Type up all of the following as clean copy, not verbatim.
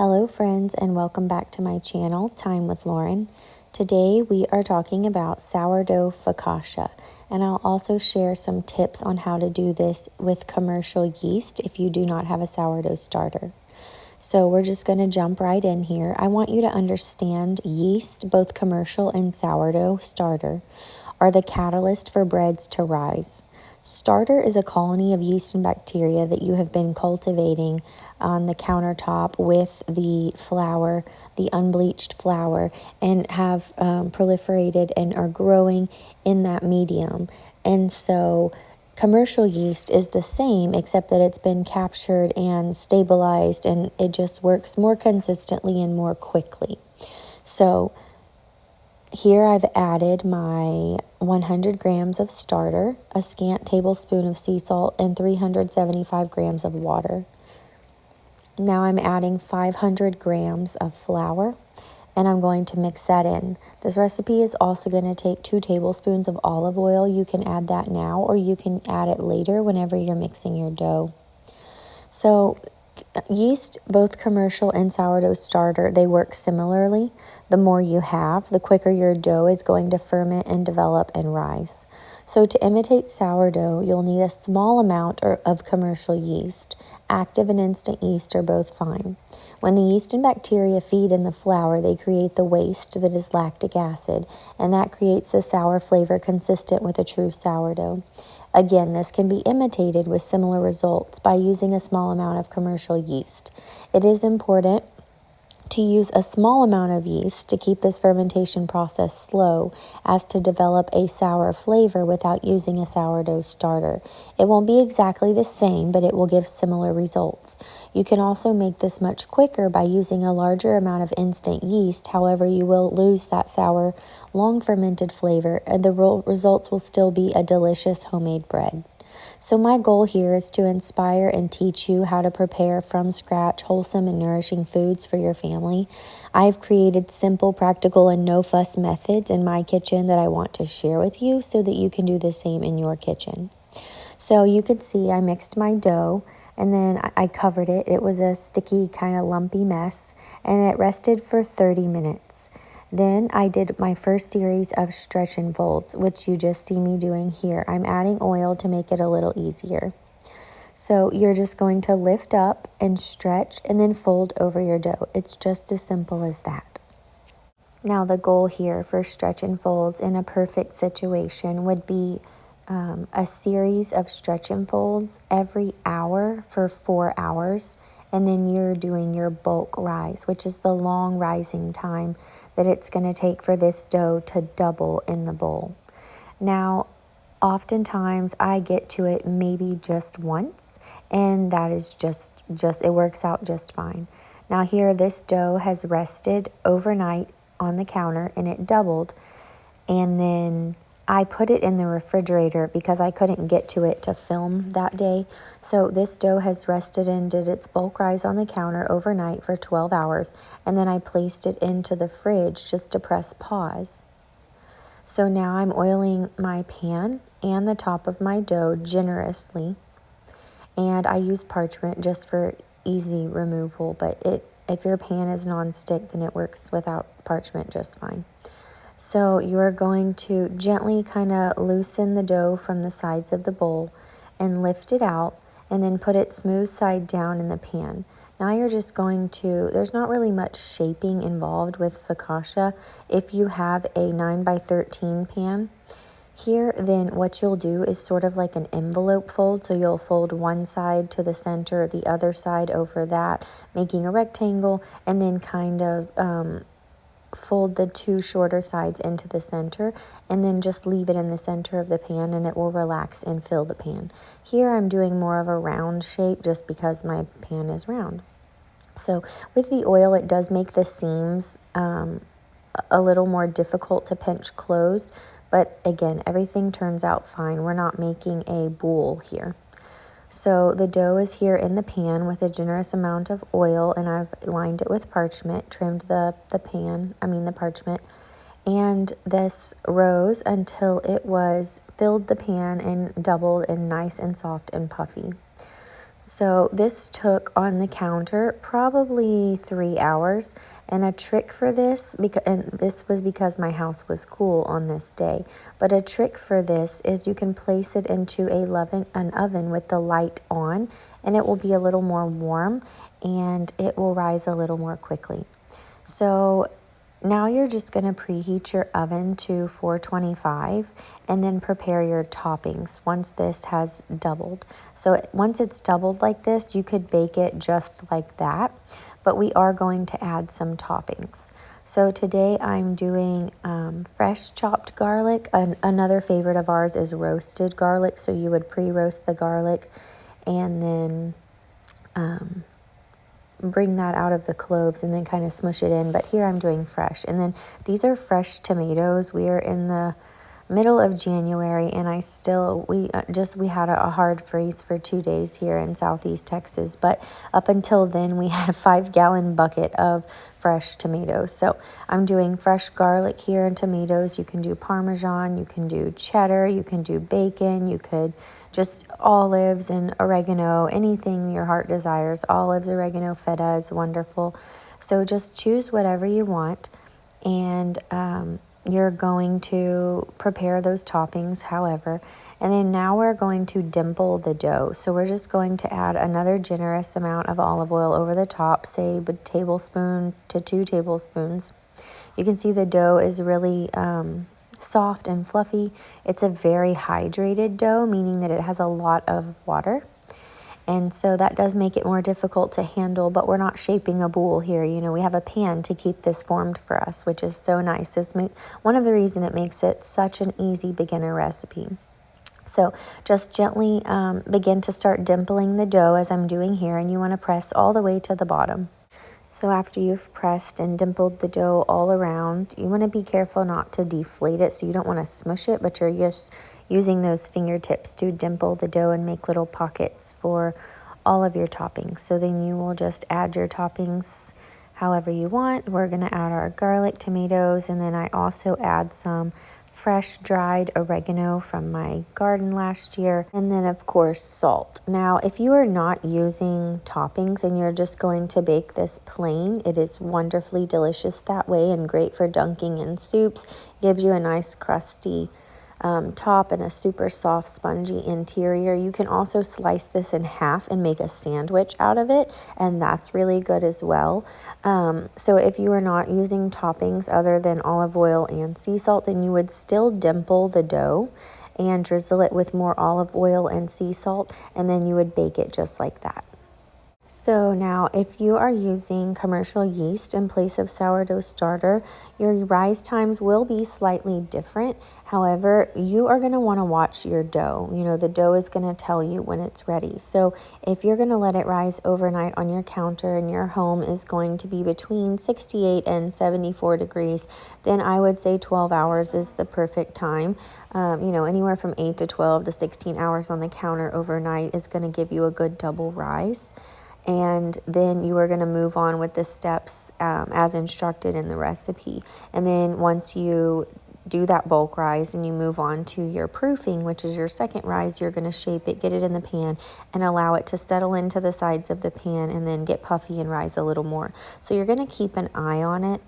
Hello friends, and welcome back to my channel, Time with Lauren. Today we are talking about sourdough focaccia, and I'll also share some tips on how to do this with commercial yeast if you do not have a sourdough starter. So we're just going to jump right in here. I want you to understand yeast, both commercial and sourdough starter, are the catalyst for breads to rise. Starter is a colony of yeast and bacteria that you have been cultivating on the countertop with the flour, the unbleached flour, and have proliferated and are growing in that medium. And so commercial yeast is the same, except that it's been captured and stabilized, and it just works more consistently and more quickly. So here I've added my 100 grams of starter, a scant tablespoon of sea salt, and 375 grams of water. Now I'm adding 500 grams of flour, and I'm going to mix that in. This recipe is also going to take 2 tablespoons of olive oil. You can add that now, or you can add it later whenever you're mixing your dough. So yeast, both commercial and sourdough starter, they work similarly. The more you have, the quicker your dough is going to ferment and develop and rise. So to imitate sourdough, you'll need a small amount of commercial yeast. Active and instant yeast are both fine. When the yeast and bacteria feed in the flour, they create the waste that is lactic acid, and that creates the sour flavor consistent with a true sourdough. Again, this can be imitated with similar results by using a small amount of commercial yeast. It is important to use a small amount of yeast to keep this fermentation process slow as to develop a sour flavor without using a sourdough starter. It won't be exactly the same, but it will give similar results. You can also make this much quicker by using a larger amount of instant yeast. However, you will lose that sour, long fermented flavor, and the results will still be a delicious homemade bread. So my goal here is to inspire and teach you how to prepare from scratch wholesome and nourishing foods for your family. I've created simple, practical, and no-fuss methods in my kitchen that I want to share with you so that you can do the same in your kitchen. So you could see I mixed my dough, and then I covered it. It was a sticky, kind of lumpy mess, and it rested for 30 minutes. Then I did my first series of stretch and folds, which you just see me doing here. I'm adding oil to make it a little easier. So you're just going to lift up and stretch and then fold over your dough. It's just as simple as that. Now the goal here for stretch and folds in a perfect situation would be a series of stretch and folds every hour for 4 hours. And then you're doing your bulk rise, which is the long rising time that it's going to take for this dough to double in the bowl. Now, oftentimes I get to it maybe just once, and that is just it works out just fine. Now here, this dough has rested overnight on the counter, and it doubled, and then I put it in the refrigerator because I couldn't get to it to film that day. So this dough has rested and did its bulk rise on the counter overnight for 12 hours. And then I placed it into the fridge just to press pause. So now I'm oiling my pan and the top of my dough generously. And I use parchment just for easy removal. But if your pan is non-stick, then it works without parchment just fine. So you're going to gently kind of loosen the dough from the sides of the bowl and lift it out, and then put it smooth side down in the pan. Now you're just going to, there's not really much shaping involved with focaccia. If you have a 9x13 pan here, then what you'll do is sort of like an envelope fold. So you'll fold one side to the center, the other side over that, making a rectangle, and then kind of fold the 2 shorter sides into the center, and then just leave it in the center of the pan, and it will relax and fill the pan. Here I'm doing more of a round shape just because my pan is round. So with the oil, it does make the seams a little more difficult to pinch closed, but again, everything turns out fine. We're not making a boule here. So the dough is here in the pan with a generous amount of oil, and I've lined it with parchment, trimmed the parchment, and this rose until it was filled the pan and doubled and nice and soft and puffy. So this took on the counter probably 3 hours. And a trick for this, and this was because my house was cool on this day, but a trick for this is you can place it into an oven with the light on, and it will be a little more warm and it will rise a little more quickly. So now you're just going to preheat your oven to 425 and then prepare your toppings once this has doubled. So once it's doubled like this, you could bake it just like that, but we are going to add some toppings. So today I'm doing fresh chopped garlic. Another favorite of ours is roasted garlic. So you would pre-roast the garlic and then bring that out of the cloves and then kind of smush it in. But here I'm doing fresh. And then these are fresh tomatoes. We are in the middle of January, and we had a hard freeze for 2 days here in Southeast Texas. But up until then, we had a 5-gallon bucket of fresh tomatoes. So I'm doing fresh garlic here and tomatoes. You can do Parmesan, you can do cheddar, you can do bacon, you could just olives and oregano, anything your heart desires. Olives, oregano, feta is wonderful. So just choose whatever you want, and you're going to prepare those toppings however. And then now we're going to dimple the dough. So we're just going to add another generous amount of olive oil over the top, say a tablespoon to 2 tablespoons. You can see the dough is really soft and fluffy. It's a very hydrated dough, meaning that it has a lot of water. And so that does make it more difficult to handle, but we're not shaping a bowl here. You know, we have a pan to keep this formed for us, which is so nice. One of the reasons it makes it such an easy beginner recipe. So just gently begin to start dimpling the dough as I'm doing here, and you want to press all the way to the bottom. So after you've pressed and dimpled the dough all around, you want to be careful not to deflate it. So you don't want to smush it, but you're just using those fingertips to dimple the dough and make little pockets for all of your toppings. So then you will just add your toppings however you want. We're going to add our garlic, tomatoes, and then I also add some fresh dried oregano from my garden last year, and then of course salt. Now if you are not using toppings and you're just going to bake this plain, it is wonderfully delicious that way and great for dunking in soups. Gives you a nice crusty top and a super soft spongy interior. You can also slice this in half and make a sandwich out of it, and that's really good as well. So if you are not using toppings other than olive oil and sea salt, then you would still dimple the dough and drizzle it with more olive oil and sea salt, and then you would bake it just like that. So now if you are using commercial yeast in place of sourdough starter, your rise times will be slightly different. However, you are going to want to watch your dough. You know, the dough is going to tell you when it's ready. So if you're going to let it rise overnight on your counter and your home is going to be between 68 and 74 degrees, then I would say 12 hours is the perfect time. Anywhere from 8 to 12 to 16 hours on the counter overnight is going to give you a good double rise. And then you are going to move on with the steps as instructed in the recipe. And then once you do that bulk rise and you move on to your proofing, which is your second rise, you're going to shape it, get it in the pan, and allow it to settle into the sides of the pan and then get puffy and rise a little more. So you're going to keep an eye on it,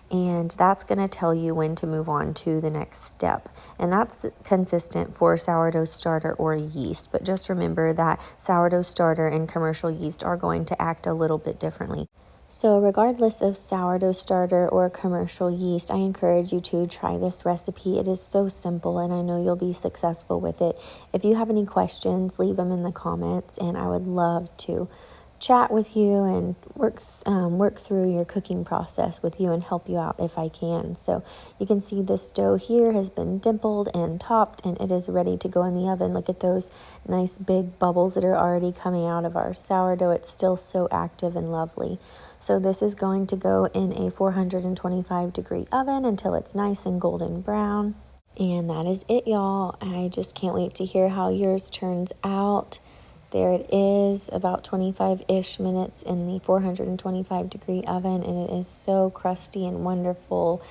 and that's going to tell you when to move on to the next step. And that's consistent for sourdough starter or yeast. But just remember that sourdough starter and commercial yeast are going to act a little bit differently. So regardless of sourdough starter or commercial yeast, I encourage you to try this recipe. It is so simple, and I know you'll be successful with it. If you have any questions, leave them in the comments, and I would love to chat with you and work through your cooking process with you and help you out if I can. So you can see this dough here has been dimpled and topped, and it is ready to go in the oven. Look at those nice big bubbles that are already coming out of our sourdough. It's still so active and lovely. So this is going to go in a 425-degree oven until it's nice and golden brown. And that is it, y'all. I just can't wait to hear how yours turns out. There it is, about 25-ish minutes in the 425-degree oven, and it is so crusty and wonderful.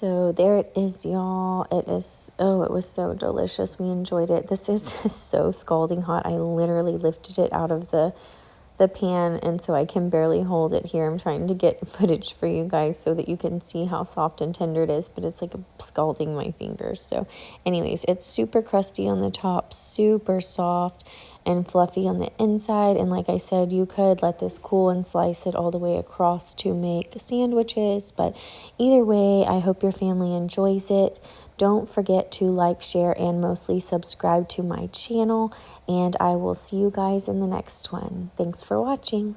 So there it is, y'all. It is, oh, it was so delicious. We enjoyed it. This is so scalding hot. I literally lifted it out of the pan, and so I can barely hold it here. I'm trying to get footage for you guys so that you can see how soft and tender it is, but it's like scalding my fingers. So anyways, it's super crusty on the top, super soft and fluffy on the inside. And like I said, you could let this cool and slice it all the way across to make sandwiches, but either way, I hope your family enjoys it. Don't forget to like, share, and mostly subscribe to my channel, and I will see you guys in the next one. Thanks for watching.